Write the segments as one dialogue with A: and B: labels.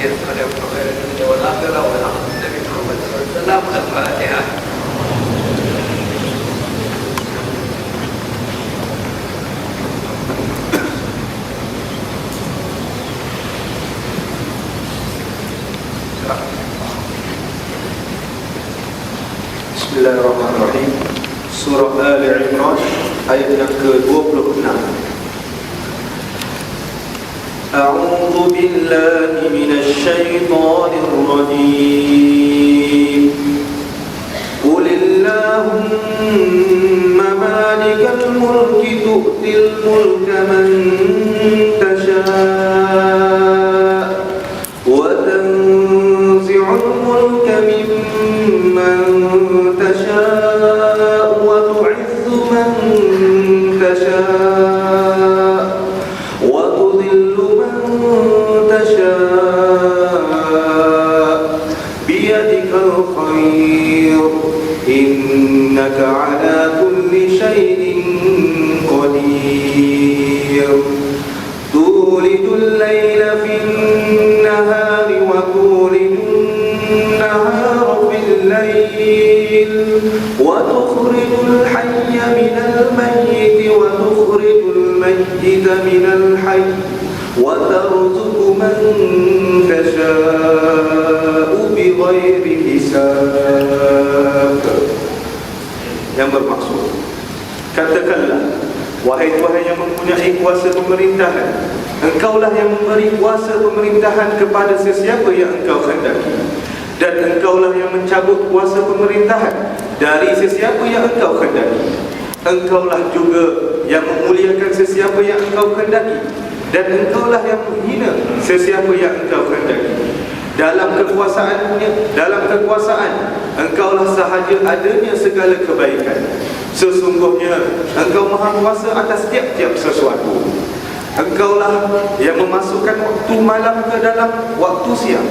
A: الخير ولكم خير الدنيا والآخرة ونحن النبي محمد صلى الله عليه وسلم. الفاتحة.
B: Bismillahirrahmanirrahim. Surah Ali Imran ayat yang ke-26. A'udzu billahi minasy syaithanir rajim. Qulillahumma malikal mulki tu'til mulka man tasha' wa tanzi'ul mulka mimman tasha' wa tu'izzu man tasha' wa tudhillu man tasha' biyadikal khair innaka ala kulli shay'in qadir. Tulijul layla fin nahari wa tulijul nahara fil layl wa tukhrijul hayya minal mayyiti wa tukhrijul mayyita minal hayy wa tarzuqu man tasha'u bighairi hisab. Yang bermaksud, katakanlah, wahai Tuhan yang mempunyai kuasa pemerintahan, Engkaulah yang memberi kuasa pemerintahan kepada sesiapa yang Engkau kehendaki, dan Engkaulah yang mencabut kuasa pemerintahan dari sesiapa yang Engkau kehendaki. Engkaulah juga yang memuliakan sesiapa yang Engkau kehendaki, dan Engkaulah yang menghina sesiapa yang Engkau kehendaki. Dalam kekuasaan Engkaulah sahaja adanya segala kebaikan. Sesungguhnya Engkau maha kuasa atas tiap-tiap sesuatu. Engkaulah yang memasukkan waktu malam ke dalam waktu siang,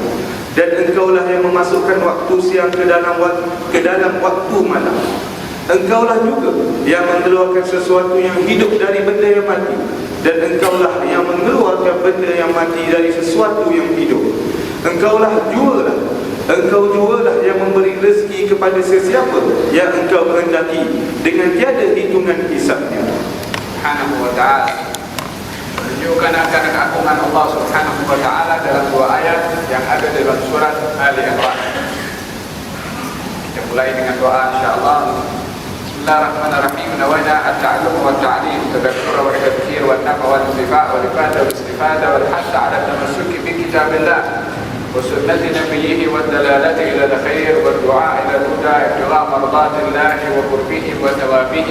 B: dan Engkaulah yang memasukkan waktu siang ke dalam waktu malam. Engkaulah juga yang mengeluarkan sesuatu yang hidup dari benda yang mati, dan Engkaulah yang mengeluarkan benda yang mati dari sesuatu yang hidup. Engkau jualah yang memberi rezeki kepada sesiapa yang Engkau kehendaki dengan tiada hitungan hisabnya.
A: Subhanahu wa ta'ala menunjukkan akan keagungan Allah Subhanahu wa ta'ala dalam dua ayat yang ada dalam surat Ali Imran. Kita mulai dengan doa insyaallah. Bismillahirrahmanirrahim. Nawaitu at-ta'allum wa at-ta'lim, tadhakkur wa tadhkir wa an-nafa wa al-intifa' wa al-ifada wa al-istifada wal hadd 'ala at-tamassuki bi kitabillah وسنة نبيه والدلالة إلى الخير والدعاء إلى الهدى ابتغاء مرضات الله وقربه وثوابه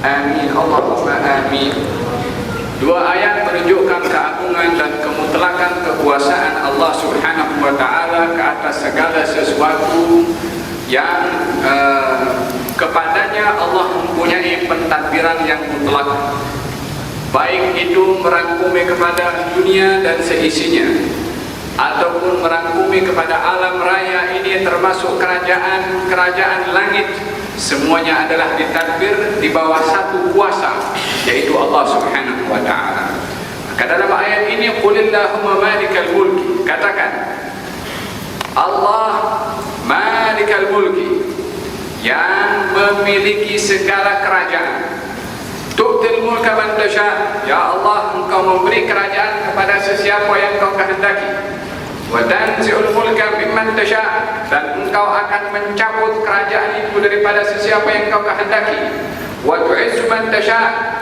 A: آمين اللهم آمين. Dua ayat menunjukkan keagungan dan kemutlakan kekuasaan Allah Subhanahu wa ta'ala ke atas segala sesuatu yang kepadanya Allah mempunyai pentadbiran yang mutlak, baik itu merangkumi kepada dunia dan seisinya, ataupun merangkumi kepada alam raya ini termasuk kerajaan langit. Semuanya adalah ditadbir di bawah satu kuasa, yaitu Allah Subhanahu wa ta'ala. Maka dalam ayat ini, Qulillahumma malikal mulki, katakan Allah malikal mulki, yang memiliki segala kerajaan. Tu'til mulka man tasha', ya Allah, Engkau memberi kerajaan kepada sesiapa yang Engkau kehendaki. Wa tanzi'ul mulka mimman tasha', dan Engkau akan mencabut kerajaan itu daripada sesiapa yang Engkau kehendaki. Wa tu'izzu man tasha',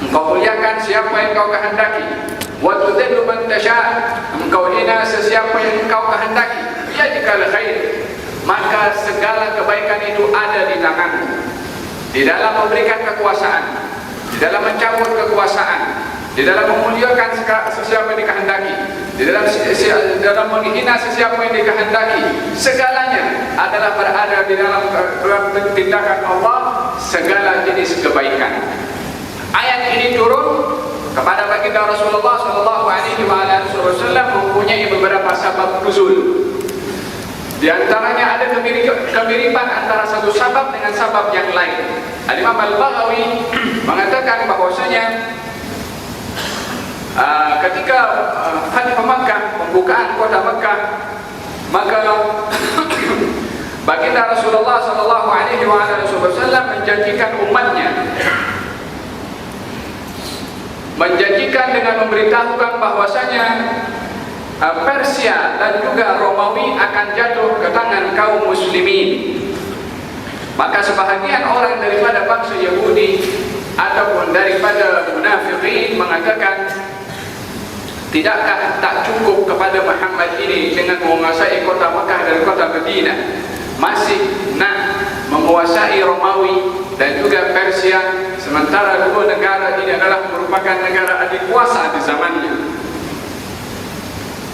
A: Engkau muliakan siapa yang Engkau kehendaki. Wa tudhillu man tasha', Engkau hina sesiapa yang Engkau kehendaki. Biyadikal khair, maka segala kebaikan itu ada di tanganmu. Di dalam memberikan kekuasaan, di dalam mencabut kekuasaan, di dalam memuliakan sesiapa yang dikehendaki, di dalam menghina sesiapa yang dikehendaki, segalanya adalah berada di dalam tindakan Allah, segala jenis kebaikan. Ayat ini turun kepada baginda Rasulullah SAW mempunyai beberapa sebab nuzul. Di antaranya ada kemiripan antara satu sabab dengan sabab yang lain. Al-Imam Al-Baghawi mengatakan bahwasanya ketika Fathu Makkah, pembukaan kota Makkah, maka baginda Rasulullah sallallahu alaihi wasallam menjanjikan umatnya, menjanjikan dengan memberitahukan bahwasanya Persia dan juga Romawi akan jatuh ke tangan kaum muslimin. Maka sebahagian orang daripada bangsa Yahudi ataupun daripada munafikin mengatakan, tidakkah tak cukup kepada Muhammad ini dengan menguasai kota Makkah dan kota Madinah, masih nak menguasai Romawi dan juga Persia, sementara dua negara ini adalah merupakan negara adik kuasa di zamannya.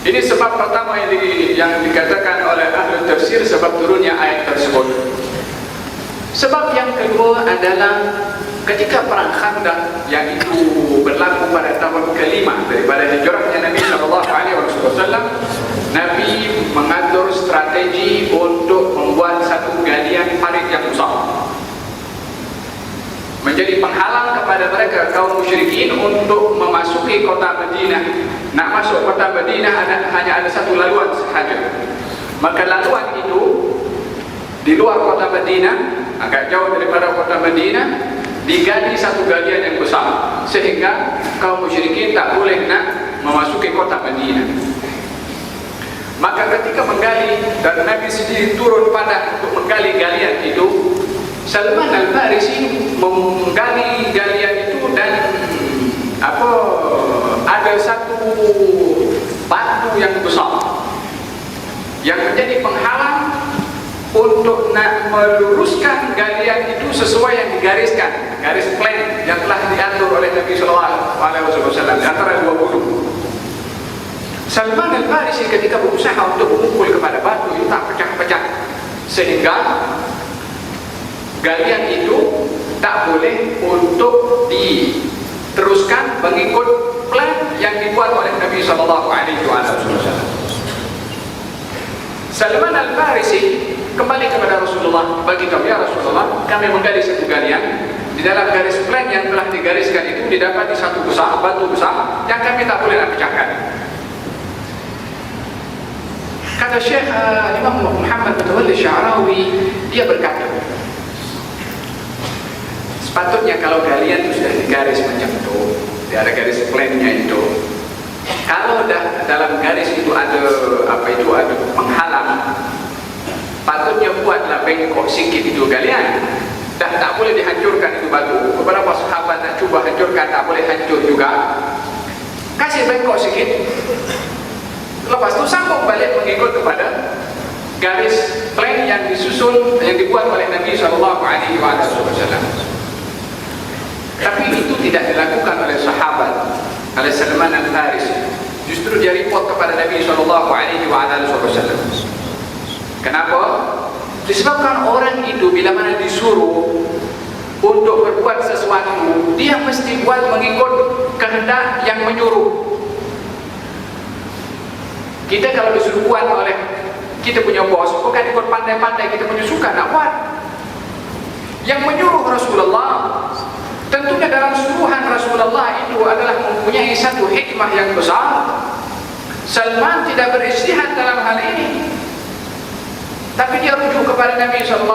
A: Ini sebab pertama yang dikatakan oleh ahli tafsir sebab turunnya ayat tersebut. Sebab yang kedua adalah ketika perang Khandaq yang itu berlaku pada tahun kelima daripada hijrahnya Nabi SAW, Nabi mengatur strategi untuk membuat satu galian parit yang besar, menjadi penghalang kepada mereka kaum musyrikin untuk memasuki kota Madinah. Nak masuk kota Madinah hanya ada satu laluan sahaja. Maka laluan itu di luar kota Madinah, agak jauh daripada kota Madinah, digali satu galian yang besar, sehingga kaum musyrikin tak boleh nak memasuki kota Madinah. Maka ketika menggali, dan Nabi sendiri turun padang untuk menggali galian itu, Salman Al-Farisi menggali galian itu, dan ada satu batu yang besar yang menjadi penghalang untuk nak meluruskan galian itu sesuai yang digariskan, garis plan yang telah diatur oleh Nabi SAW di antara dua gunung. Salman Al-Farisi ketika berusaha untuk memukul kepada batu itu tak pecah-pecah, sehingga galian itu tak boleh untuk diteruskan mengikut plan yang dibuat oleh Nabi SAW. Salman Al-Farisi kembali kepada Rasulullah, bagi kami, ya Rasulullah, kami menggali satu galian, di dalam garis plan yang telah digariskan itu didapati satu batu besar yang kami tak boleh nak pecahkan. Kata Syekh Imam Muhammad Mutawalli Sya'rawi, dia berkata, sepatutnya kalau galian itu sudah digaris macam itu, ada garis plannya itu, kalau dah dalam garis itu ada ada penghalang, patutnya buatlah bengkok sikit itu galian. Dah tak boleh dihancurkan itu batu. Beberapa sahabat nak cuba hancurkan, tak boleh hancur juga. Kasih bengkok sikit, lepas tu sambung balik mengikut kepada garis plan yang disusun, yang dibuat oleh Nabi SAW. Tapi itu tidak dilakukan oleh sahabat, oleh Salman Al-Farisi. Justru dia report kepada Nabi SAW. Kenapa? Disebabkan orang itu bila mana disuruh untuk berbuat sesuatu, dia mesti buat mengikut kehendak yang menyuruh. Kita kalau disuruh buat oleh kita punya bos, bukan ikut pandai-pandai kita punya suka nak buat. Yang menyuruh Rasulullah, tentunya dalam suruhan Rasulullah itu adalah mempunyai satu hikmah yang besar. Salman tidak beristihad dalam hal ini, tapi dia rujuk kepada Nabi SAW.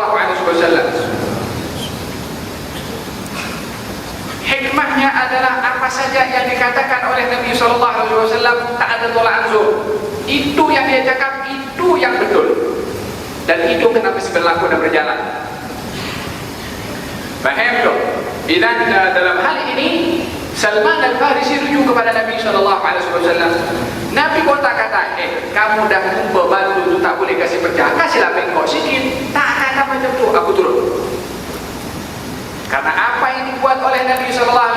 A: Hikmahnya adalah apa saja yang dikatakan oleh Nabi SAW tak ada tolak ansur. Itu yang dia cakap, itu yang betul, dan itu kena mesti berlaku dan berjalan. Faham tak? Dan dalam hal ini Salman Al-Farisi rujuk kepada Nabi SAW. Nabi pun tak kata, kamu dah jumpa batu tu tak boleh kasih pecah, kasihlah bengkok sikit. Tak kata macam tu, aku turun. Karena apa yang dibuat oleh Nabi SAW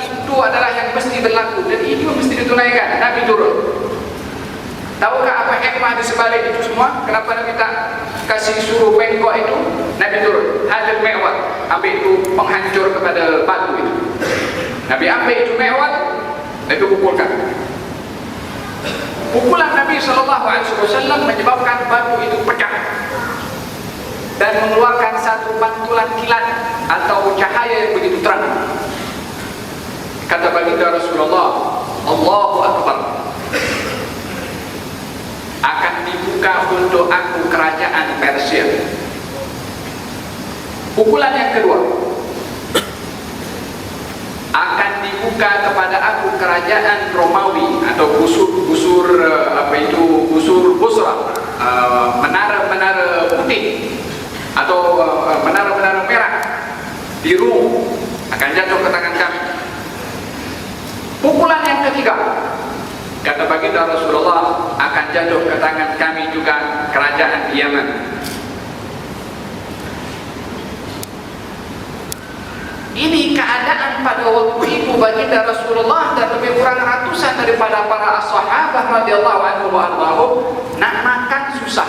A: itu adalah yang mesti berlaku, dan itu mesti ditunaikan. Nabi turun. Tahukah apa hikmah di sebalik itu semua? Kenapa Nabi tak kasih suruh bengkok itu? Nabi turun. Hadal me'wat, ambil itu penghancur kepada batu itu. Nabi ambil itu me'wat, Nabi pukulkan. Pukulan Nabi SAW menyebabkan batu itu pecah dan mengeluarkan satu pantulan kilat atau cahaya yang begitu terang. Kata baginda Rasulullah, Allahu Akbar, akan dibuka untuk aku kerajaan Persia. Pukulan yang kedua, akan dibuka kepada aku kerajaan Romawi atau busur Busra, menara-menara putih atau menara-menara merah di Rom akan jatuh ke tangan kami. Pukulan yang ketiga, kata baginda Rasulullah, akan jatuh ke tangan kami juga kerajaan Yaman. Ini keadaan pada waktu itu baginda Rasulullah dan lebih kurang ratusan daripada para sahabat radhiyallahu anhum wa ardhahum nak makan susah.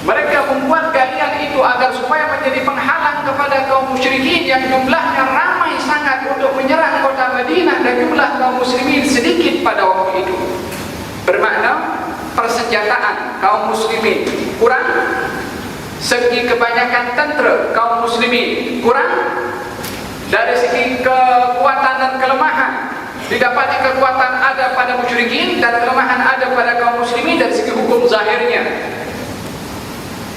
A: Mereka membuat galian itu agar supaya menjadi penghalang kepada kaum musyrikin yang jumlahnya ramai sangat untuk menyerang kota Madinah dan jumlah kaum muslimin sedikit pada waktu itu. Bermakna persenjataan kaum muslimin kurang, segi kebanyakan tentera kaum muslimin kurang, dari segi kekuatan dan kelemahan didapati kekuatan ada pada musyrikin dan kelemahan ada pada kaum muslimin dari segi hukum zahirnya.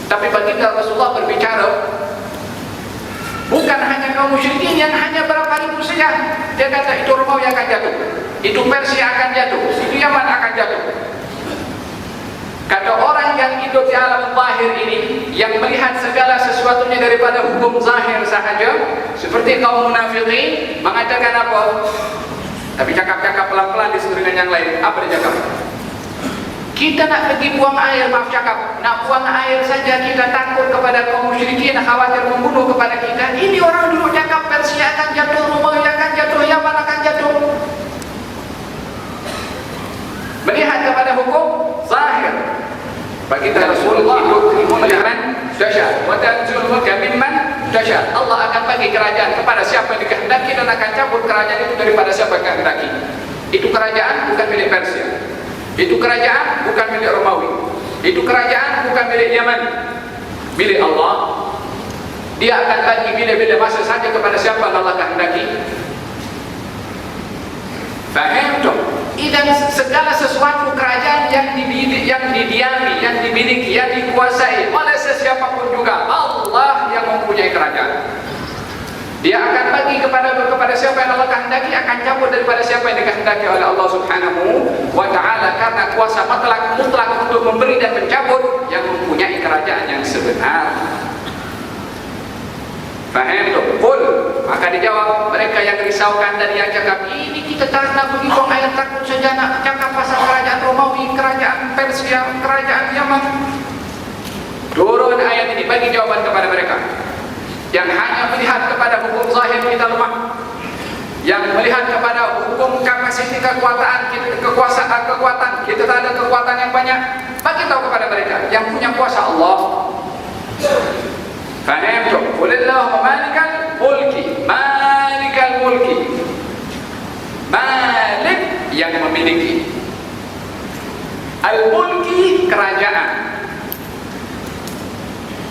A: Tapi baginda Rasulullah berbicara bukan hanya kaum musyrikin yang hanya berapa ribu saja. Dia kata itu Romawi akan jatuh, itu Persia akan jatuh, itu Yaman akan jatuh. Kata orang yang hidup di alam zahir ini, yang melihat segala sesuatunya daripada hukum zahir sahaja, seperti kaum munafikin mengatakan apa? Tapi cakap-cakap pelan-pelan di sekelilingnya yang lain. Apa dia cakap? Kita nak pergi buang air, maaf cakap, nak buang air saja kita takut kepada kaum musyrikin, khawatir membunuh kepada kita. Ini orang dulu cakap Persia akan jatuh, Romawi akan jatuh, Yaman akan jatuh. Melihat kepada hukum zahir, baginda Rasulullah melihat dahsyat, wa tanzul mulka mimman tasha. Allah akan bagi kerajaan kepada siapa yang dikehendaki dan akan cabut kerajaan itu daripada siapa yang dikehendaki. Itu kerajaan bukan milik Persia. Itu kerajaan bukan milik Romawi. Itu kerajaan bukan milik Yaman, milik Allah. Dia akan bagi bila-bila masa saja kepada siapa Allah kehendaki. Faham tak? Dan segala sesuatu kerajaan yang didiami, yang dimiliki, yang dikuasai oleh sesiapapun juga, Allah yang mempunyai kerajaan. Dia akan bagi kepada siapa yang Allah kehendaki, akan cabut daripada siapa yang dikehendaki oleh Allah Subhanahu wa ta'ala, karena kuasa mutlak untuk memberi dan mencabut yang mempunyai kerajaan yang sebenar. Faham tu? Qul, maka dijawab mereka yang risaukan dan yang cakap ini kita tak nak pergi buang air, takut saja nak cakap pasal kerajaan Romawi, kerajaan Persia, kerajaan Yaman. Turun ayat ini bagi jawaban kepada mereka yang hanya melihat kepada hukum zahir kita lemah, yang melihat kepada hukum kapasiti kekuatan kita tak ada kekuatan yang banyak. Bagi tahu kepada mereka yang punya kuasa Allah. Faham tu? Qulillahu malikal mulki, malikal mulki, malik yang memiliki, al-mulki kerajaan.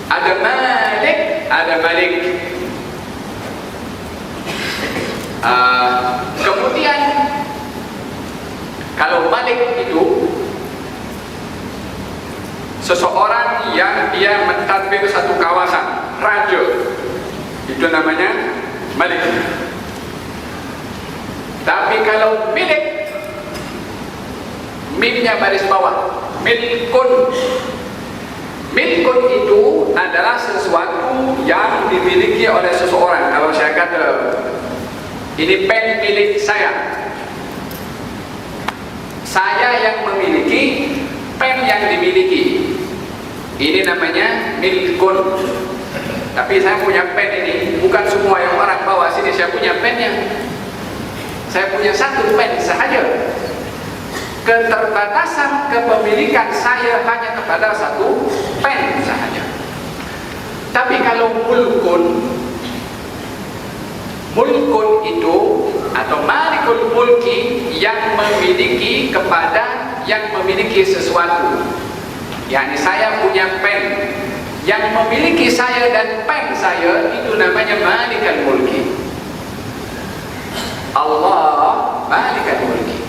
A: Ada malik, ada malik. Kemudian kalau malik itu seseorang yang dia mentadbir satu kawasan, raja, itu namanya malik. Tapi kalau milik, milnya baris bawah, milkun. Milkun itu adalah sesuatu yang dimiliki oleh seseorang. Kalau saya kata ini pen milik saya yang memiliki pen yang dimiliki, ini namanya milkun. Tapi saya punya pen ini, bukan semua yang orang bawa sini saya punya pennya. Saya punya satu pen sahaja. Keterbatasan kepemilikan saya hanya kepada satu pen sahaja. Tapi kalau mulkun itu atau malikul mulki, yang memiliki kepada yang memiliki sesuatu. Yani saya punya pen, yang memiliki saya dan pen saya, itu namanya malikul mulki. Allah malikal mulki.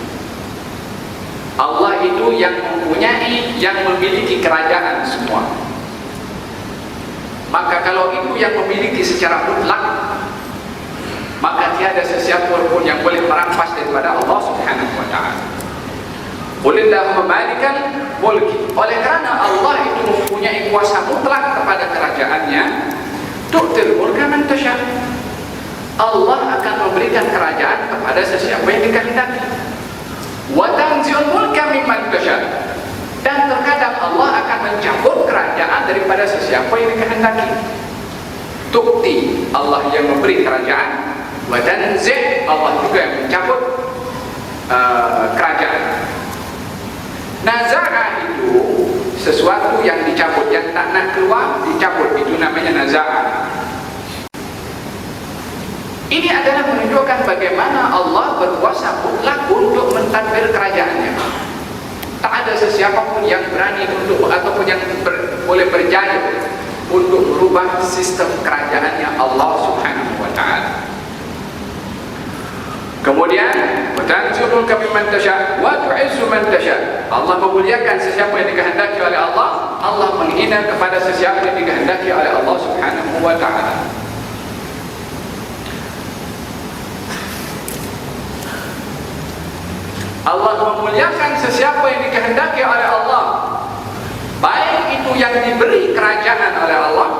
A: Allah itu yang mempunyai, yang memiliki kerajaan semua. Maka kalau itu yang memiliki secara mutlak, maka tiada sesiapa pun yang boleh merampas daripada Allah Subhanahu wa ta'ala. Qulillahumma malikal mulki. Oleh kerana Allah itu mempunyai kuasa mutlak kepada kerajaannya, tu'til mulka man tasha. Allah akan memberikan kerajaan kepada sesiapa yang dikehendaki. Wa tanzi'ul mulka mimman tasha. Dan terkadang Allah akan mencabut kerajaan daripada sesiapa yang dikehendaki. Tu'ti, Allah yang memberi kerajaan. Wa tanzi', Allah juga yang mencabut kerajaan. Naza'ah itu sesuatu yang dicabut, yang tak nak keluar, dicabut. Itu namanya naza'ah. Ini adalah menunjukkan bagaimana Allah berkuasa mutlak untuk mentadbir kerajaannya. Tak ada sesiapa pun yang berani untuk ataupun yang boleh berjaya untuk merubah sistem kerajaannya Allah Subhanahu wa ta'ala. Kemudian, "Watanzilul mimman tasha wa tu'izzu man tasha." Allah memuliakan sesiapa yang dikehendaki oleh Allah, Allah menghina kepada sesiapa yang dikehendaki oleh Allah Subhanahu wa ta'ala. Allah memuliakan sesiapa yang dikehendaki oleh Allah, baik itu yang diberi kerajaan oleh Allah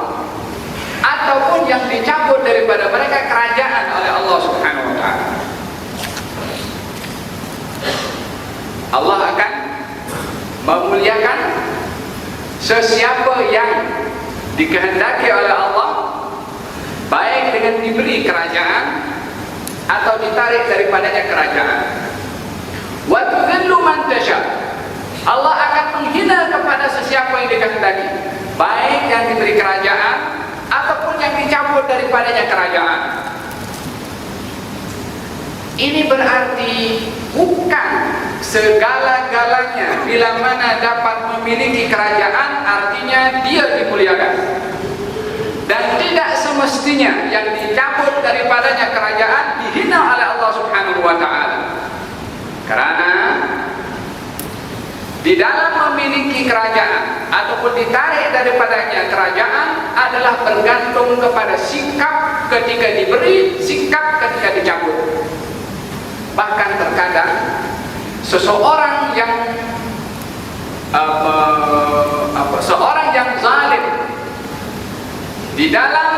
A: ataupun yang dicabut daripada mereka kerajaan oleh Allah Subhanahu wa ta'ala. Allah akan memuliakan sesiapa yang dikehendaki oleh Allah, baik dengan diberi kerajaan atau ditarik daripadanya kerajaan. Wa tudhillu man tasha. Allah akan menghina kepada sesiapa yang dikehendaki, baik yang diberi kerajaan ataupun yang dicabut daripadanya kerajaan. Ini berarti bukan segala-galanya bila mana dapat memiliki kerajaan artinya dia dimuliakan, dan tidak semestinya yang dicabut daripadanya kerajaan dihina oleh Allah Subhanahu wa ta'ala. Karena di dalam memiliki kerajaan ataupun ditarik daripadanya kerajaan adalah bergantung kepada sikap ketika diberi, sikap ketika dicabut. Bahkan terkadang seseorang yang seorang yang zalim di dalam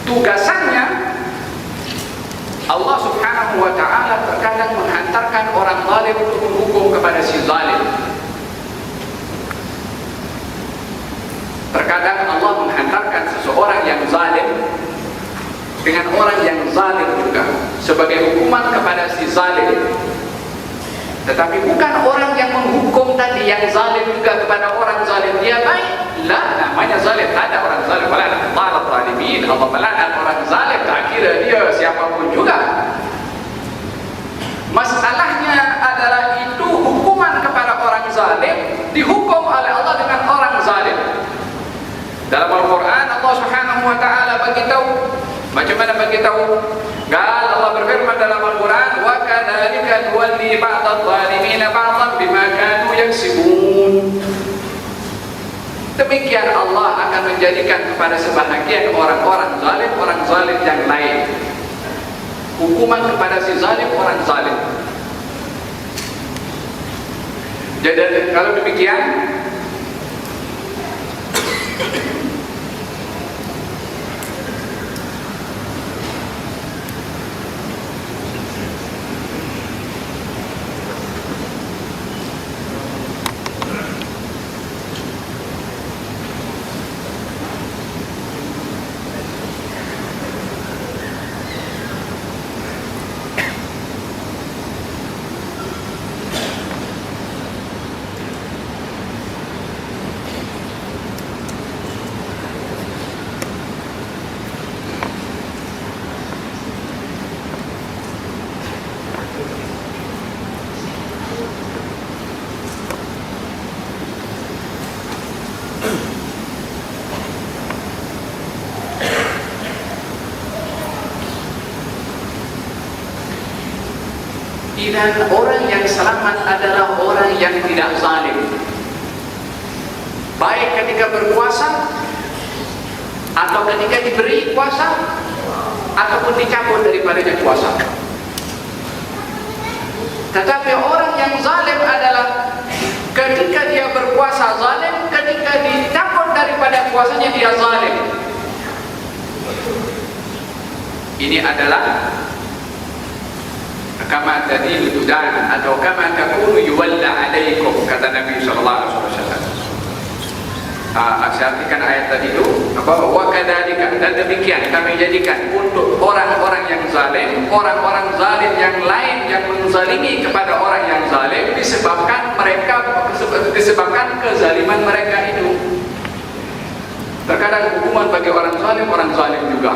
A: tugasannya, Allah Subhanahu wa ta'ala terkadang menghantarkan orang zalim untuk menghukum kepada si zalim. Terkadang Allah menghantarkan seseorang yang zalim dengan orang yang zalim juga sebagai hukuman kepada si zalim. Tetapi bukan orang yang menghukum tadi yang zalim juga kepada orang zalim dia baik. Lah, namanya zalim. Ada orang zalim, Allah zalimin, Allah melaknat orang zalim, tak kira dia siapapun juga. Masalahnya adalah itu hukuman kepada orang zalim dihukum oleh Allah dengan orang zalim. Dalam Al-Quran Allah Subhanahu wa ta'ala beritahu, macam mana beritahu? Allah berfirman dalam Al-Quran, wa kadzalika nuwalli ba'dadh dhalimina ba'dhan bima kanu yaksibun. Demikian Allah akan menjadikan kepada sebahagian orang zalim yang lain hukuman kepada si zalim, orang zalim. Jadi kalau demikian, kemungkinan orang yang selamat adalah orang yang tidak zalim, baik ketika berkuasa atau ketika diberi kuasa ataupun dicabut daripadanya kuasa. Tetapi orang yang zalim adalah ketika dia berkuasa zalim, ketika dicabut daripada kuasanya dia zalim. Ini adalah kama tadinu tudan atau kama takunu yuwalla alaikum, kata Nabi sallallahu alaihi wasallam. Saya artikan ayat tadi itu wa kadzalika, dan demikian kami jadikan untuk orang-orang yang zalim, orang-orang zalim yang lain yang menzalimi kepada orang yang zalim disebabkan kezaliman mereka itu. Terkadang hukuman bagi orang zalim juga.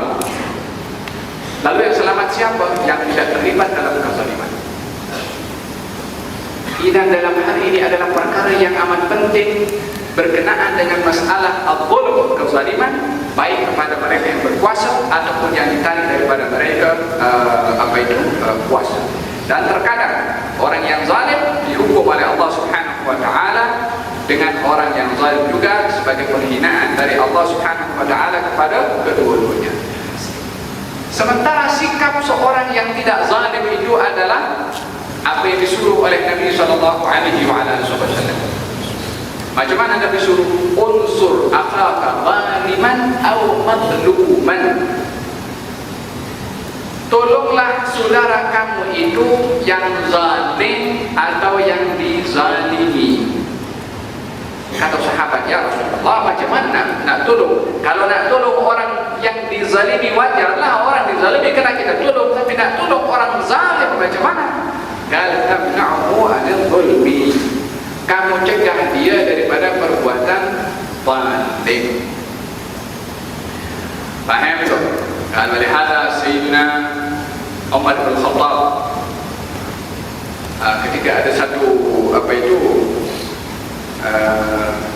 A: Lalu yang selamat siapa? Yang tidak terlibat dalam kezaliman. Dan dalam hari ini adalah perkara yang amat penting berkenaan dengan masalah al-zulm, kezaliman, baik kepada mereka yang berkuasa ataupun yang ditarik daripada mereka kuasa. Dan terkadang orang yang zalim dihukum oleh Allah Subhanahu wa taala dengan orang yang zalim juga sebagai penghinaan dari Allah Subhanahu wa taala kepada kedua-duanya. Sementara sikap seorang yang tidak zalim itu adalah apa yang disuruh oleh Nabi sallallahu alaihi wasallam. Macam mana Nabi suruh? Unsur akhaka zaliman aw madluman. Tolonglah saudara kamu itu yang zalim atau yang dizalimi. Kata sahabat, ya Rasulullah, macam mana nak tolong? Kalau nak tolong orang yang dizalimi wajarlah, orang dizalimi kena kita tolong, tapi nak tolong orang zalim macam mana? Qal tamna'u 'anil zulmi. Kamu cegah dia daripada perbuatan zalim. Faham itu? Kalau lihat Sayyidina Umar bin Khattab ketika ada satu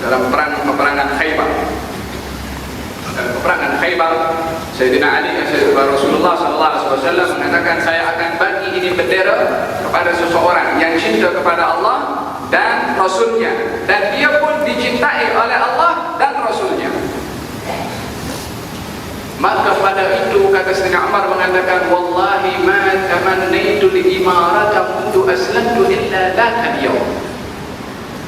A: dalam peperangan Khaybar. Dalam peperangan Khaybar, Sayyidina Ali Rasulullah sallallahu alaihi wasallam mengatakan, saya akan bagi ini bendera kepada seseorang yang cinta kepada Allah dan Rasulnya, dan dia pun dicintai oleh Allah dan Rasulnya. Maka pada itu kata Sayyidina Umar mengatakan, wallahi ma tamannaitu al-imarata mundu aslamtu illa dzaka al-yawm.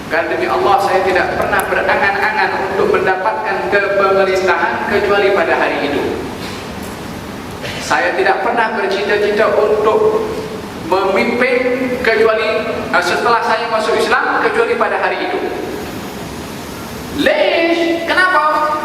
A: Karena demi Allah, saya tidak pernah berangan-angan untuk mendapatkan kepemerintahan kecuali pada hari itu. Saya tidak pernah bercita-cita untuk memimpin kecuali setelah saya masuk Islam, kecuali pada hari itu. Lesh, kenapa?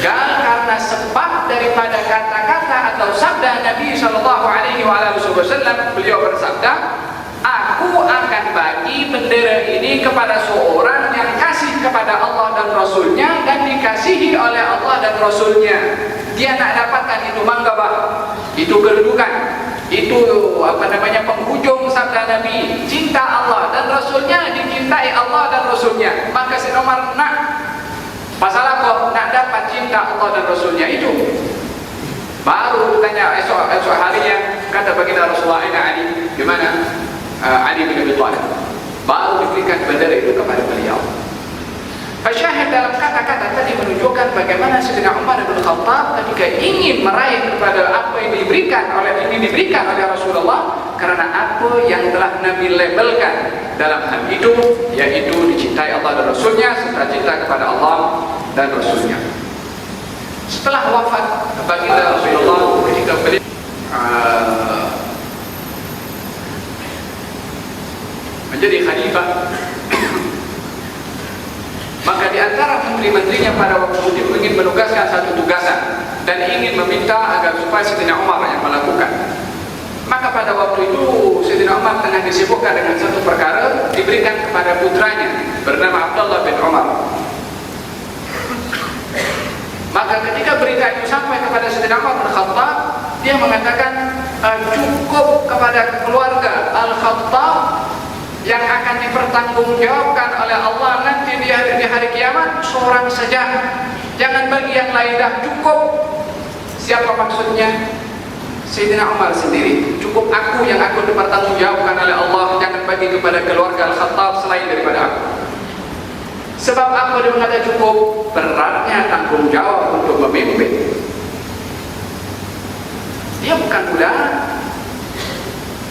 A: Karena sebab daripada kata-kata atau sabda Nabi sallallahu alaihi wasallam, beliau bersabda, aku akan bagi bendera ini kepada seorang yang kasih kepada Allah dan Rasulnya dan dikasihi oleh Allah dan Rasulnya. Dia nak dapatkan itu mangga bah, itu kedudukan, itu penghujung sabda Nabi, cinta Allah dan Rasulnya, dicintai Allah dan Rasulnya. Maka si Umar nak pasal apa? Nak dapat cinta Allah dan Rasulnya itu. Baru tanya esok harinya, kata baginda Rasulullah, "Aina Ali?" Di mana? Ali bin Abi Thalib. Baru diberikan bendera itu kepada beliau. Fasyahid dalam kata-kata tadi menunjukkan bagaimana Sayyidina Umar bin Khattab ketika ingin meraih kepada apa yang diberikan oleh Rasulullah, karena apa yang telah Nabi labelkan dalam hal itu, yaitu dicintai Allah dan Rasulnya serta cinta kepada Allah dan Rasulnya. Setelah wafat baginda Rasulullah, ketika beliau menjadi khalifah, maka di antara menteri-menterinya pada waktu itu ingin menugaskan satu tugasan dan ingin meminta agar supaya Sayyidina Umar yang melakukan. Maka pada waktu itu Sayyidina Umar tengah disibukkan dengan satu perkara, diberikan kepada putranya bernama Abdullah bin Umar. Maka ketika berita itu sampai kepada Sayyidina Umar bin Khattab, dia mengatakan cukup kepada keluarga Al-Khattab yang akan dipertanggungjawabkan oleh Allah nanti di hari kiamat seorang saja, jangan bagi yang lain, dah cukup. Siapa maksudnya? Sayyidina Umar sendiri, cukup aku yang aku dipertanggungjawabkan oleh Allah, jangan bagi kepada keluarga Al-Khattab selain daripada aku. Sebab apa dia mengatakan cukup? Beratnya tanggung jawab untuk memimpin. Dia bukan mudah,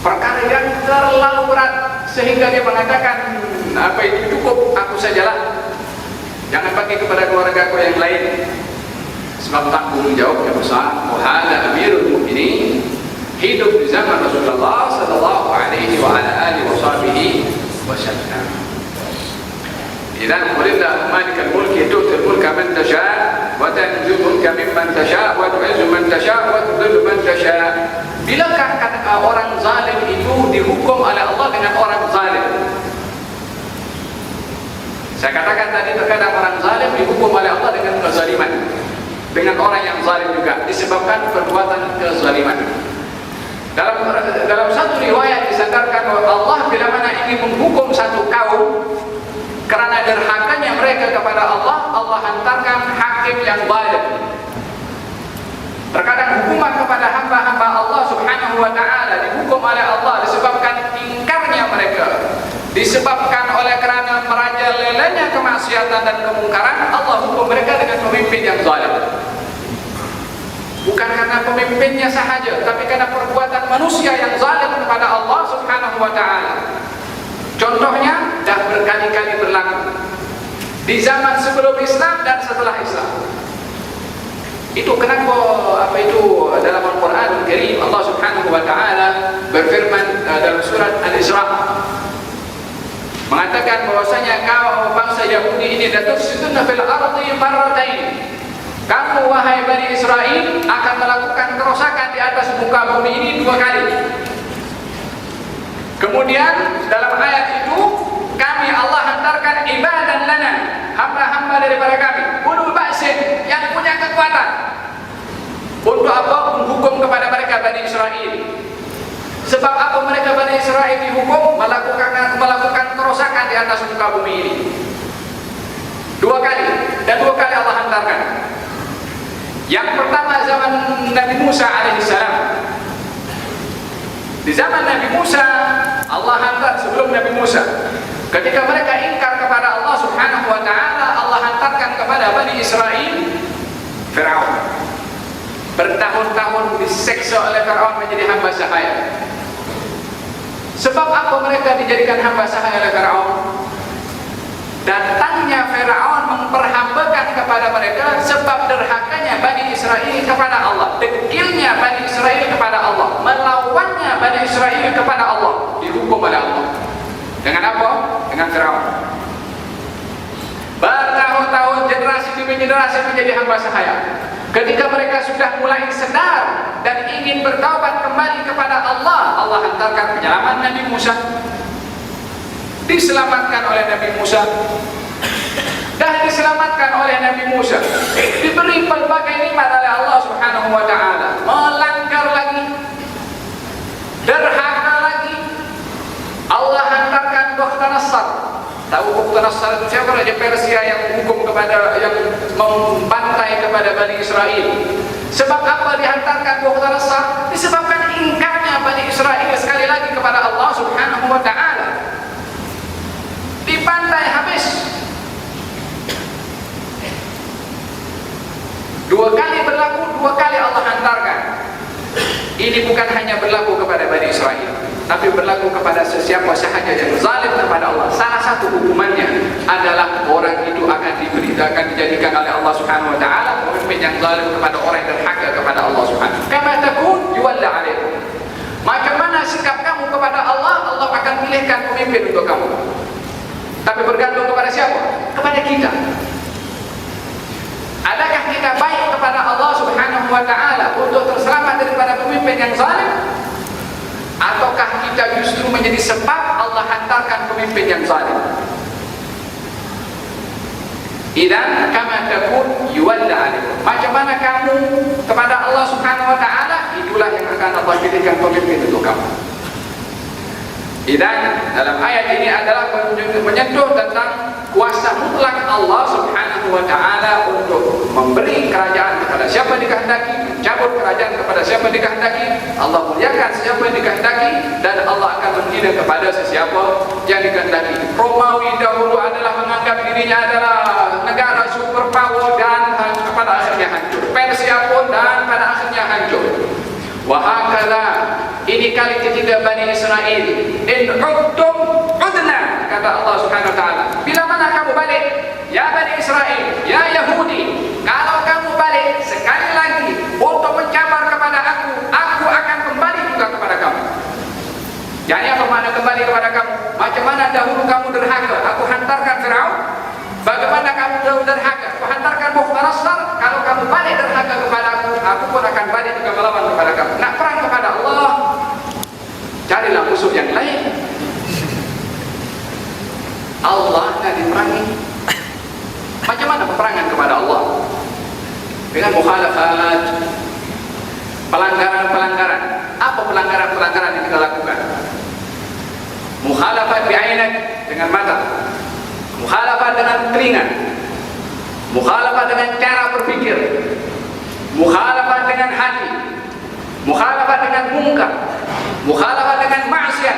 A: perkara yang terlalu berat sehingga dia mengatakan apa itu cukup aku sajalah, jangan bagi kepada keluarga aku yang lain. Sebab tanggung jawabnya besar. Wahada Amirul Mukminin, hidup di zaman Rasulullah sallallahu alaihi wa ala alihi wasallam. Idan qulillah malikal mulki tu'til mulka man tasha' wa tanzi'ul mulka mimman tasha' wa tu'izzu man tasha' wa tudhillu man tasha'. Bilakah orang zalim itu dihukum oleh Allah dengan orang zalim? Saya katakan tadi terkadang orang zalim dihukum oleh Allah dengan kezaliman, dengan orang yang zalim juga disebabkan perbuatan kezaliman. Dalam satu riwayat disandarkan bahwa Allah bila mana ingin menghukum satu kaum karena derhakanya mereka kepada Allah, Allah hantarkan hakim yang zalim. Terkadang hukuman kepada hamba-hamba Allah subhanahu wa ta'ala dihukum oleh Allah disebabkan ingkarnya mereka, disebabkan oleh kerana merajalelanya kemaksiatan dan kemungkaran. Allah hukum mereka dengan pemimpin yang zalim. Bukan karena pemimpinnya sahaja, tapi karena perbuatan manusia yang zalim kepada Allah subhanahu wa ta'ala. Contohnya dah berkali-kali berlaku di zaman sebelum Islam dan setelah Islam. Itu kenapa dalam Al-Quran Al-Karim Allah subhanahu wa ta'ala berfirman dalam surat Al-Isra, mengatakan bahwasanya kau bangsa Yahudi ini datufsiduna fil ardi marratain. Kamu wahai Bani Israel akan melakukan kerosakan di atas muka bumi ini 2 kali. Kemudian dalam ayat itu kami Allah hantarkan ibadan lana, hamba-hamba daripada kami, ulul ba'sin, yang punya kekuatan. Untuk apa? Menghukum kepada mereka Bani Israel. Sebab apa mereka Bani Israel dihukum? Melakukan kerosakan di atas muka bumi ini 2 kali, dan 2 kali Allah hantarkan. Yang pertama zaman Nabi Musa alaihissalam. Di zaman Nabi Musa Allah hantar, sebelum Nabi Musa, ketika mereka ingkar kepada Allah subhanahu wa ta'ala, Allah hantarkan kepada Bani Israel Fir'aun. Bertahun-tahun diseksa oleh Fir'aun menjadi hamba sahaya. Sebab apa mereka dijadikan hamba sahaya oleh Fir'aun? Datangnya Fir'aun memperhambakan kepada mereka sebab derhakanya Bani Israel kepada Allah, degilnya Bani Israel kepada Allah, melawannya Bani Israel kepada Allah, dihukum oleh Allah. Dengan apa? Dengan Fir'aun. Bertahun-tahun, generasi demi generasi menjadi hamba sahaya. Ketika mereka sudah mulai sedar dan ingin bertaubat kembali kepada Allah, Allah hantarkan penyelamat Nabi Musa. Diselamatkan oleh Nabi Musa. Dah diselamatkan oleh Nabi Musa, diberi pelbagai nikmat oleh Allah subhanahu wa ta'ala, melanggar lagi, derhaka lagi. Allah hantarkan Bukhtanasar. Tahu Bukhtanasar itu siapa? Raja Persia yang menghukum kepada, yang membantai kepada Bani Israel. Sebab apa dihantarkan Bukhtanasar? Disebabkan ingkarnya Bani Israel sekali lagi kepada Allah subhanahu wa ta'ala. Dibantai habis. 2 kali berlaku, 2 kali Allah hantarkan. Ini bukan hanya berlaku kepada Bani Israel, tapi berlaku kepada sesiapa sahaja yang zalim kepada Allah. Salah satu hukumannya adalah orang itu akan dijadikan oleh Allah subhanahu wa ta'ala pemimpin yang zalim kepada orang yang derhaka kepada Allah subhanahu wa ta'ala. Kama takun yuwalla alaikum. Macam mana sikap kamu kepada Allah, Allah akan pilihkan pemimpin untuk kamu. Tapi bergantung kepada siapa? Kepada kita. Adakah kita baik kepada Allah subhanahu wa ta'ala untuk terselamat daripada pemimpin yang zalim? Ataukah kita justru menjadi sebab Allah hantarkan pemimpin yang zalim? Idan kama takun yuwalla alaikum. Macam mana kamu kepada Allah subhanahu wa ta'ala, itulah yang akan Allah pilihkan pemimpin untuk kamu. Dan dalam ayat ini adalah menyentuh tentang kuasa mutlak Allah subhanahu wa ta'ala untuk memberi kerajaan kepada siapa dikehendaki, mencabut cabut kerajaan kepada siapa yang dikehendaki, Allah muliakan siapa yang dikehendaki, dan Allah akan menghina kepada sesiapa yang dikehendaki. Romawi dahulu adalah menganggap dirinya adalah negara superpower dan pada akhirnya hancur. Persia pun dan pada akhirnya hancur. Wahakala, ini kali ketiga Bani Israel. In udtum udna, kata Allah Subhanahu wa taala. Bila mana kamu balik, ya Bani Israel, ya Yahudi, kalau kamu balik sekali lagi untuk mencabar kepada aku akan kembali juga kepada kamu. Jadi apa makna kembali kepada kamu? Macam mana dahulu kamu derhaka, aku hantarkan Firaun. Bagaimana kamu dahulu derhaka, aku hantarkan Mukhtarasar. Kalau kamu balik derhaka kepada aku pun akan balik juga melawan kepada kamu. Nak perang kepada Allah, carilah musuh yang lain. Allah nak diperangi. Macam mana peperangan kepada Allah? Dengan mukhalafat, pelanggaran-pelanggaran. Apa pelanggaran-pelanggaran yang kita lakukan? Mukhalafat bi'ainak, dengan mata. Mukhalafat dengan telinga. Mukhalafat dengan cara berpikir. Mukhalafat dengan hati. Mukhalafat dengan munkar. Mukhalafat dengan maksiat.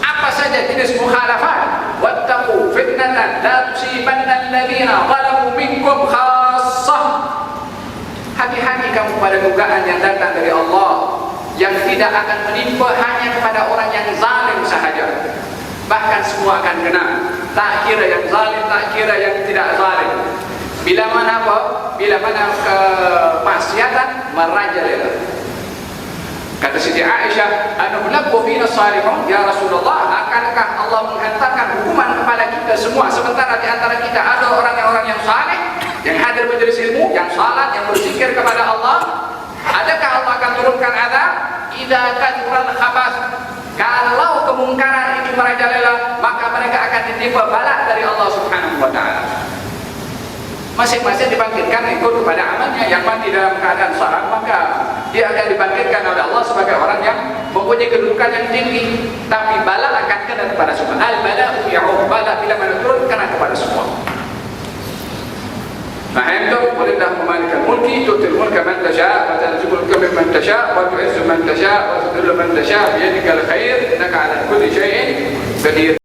A: Apa saja jenis mukhalafat. Wattaqu fitnatan la tusibanna alladhina zalamu minkum khassah. Hati-hati kamu pada dugaan yang datang dari Allah, yang tidak akan menimpa hanya kepada orang yang zalim sahaja, bahkan semua akan kena. Tak kira yang zalim, tak kira yang tidak zalim. Bila mana apa? Bila mana kemaksiatan merajalela. Kata Siti Aisyah, "Anublaqu fina salihun ya Rasulullah, akankah Allah menghantarkan hukuman kepada kita semua sementara di antara kita ada orang yang saleh, yang hadir majelis ilmu, yang salat, yang berzikir kepada Allah? Adakah Allah akan turunkan azab? Idza kathural khabath." Kalau kemungkaran ini merajalela, maka mereka akan ditimpa bala dari Allah Subhanahu wa taala. Masing-masing dibangkitkan ikut kepada amalnya. Yang mati dalam keadaan salat, maka dia akan dibangkitkan oleh Allah sebagai orang yang mempunyai kedudukan yang tinggi. Tapi bala akan kena kepada semua. Al-bala'u ya'um, bala bila mana turun kena kepada semua. فهمتم؟ قل اللهم مالك الملك تؤتي الملك من تشاء وتنزع الملك ممن تشاء وتعز من تشاء وتذل من تشاء بيدك الخير انك على كل شيء قدير.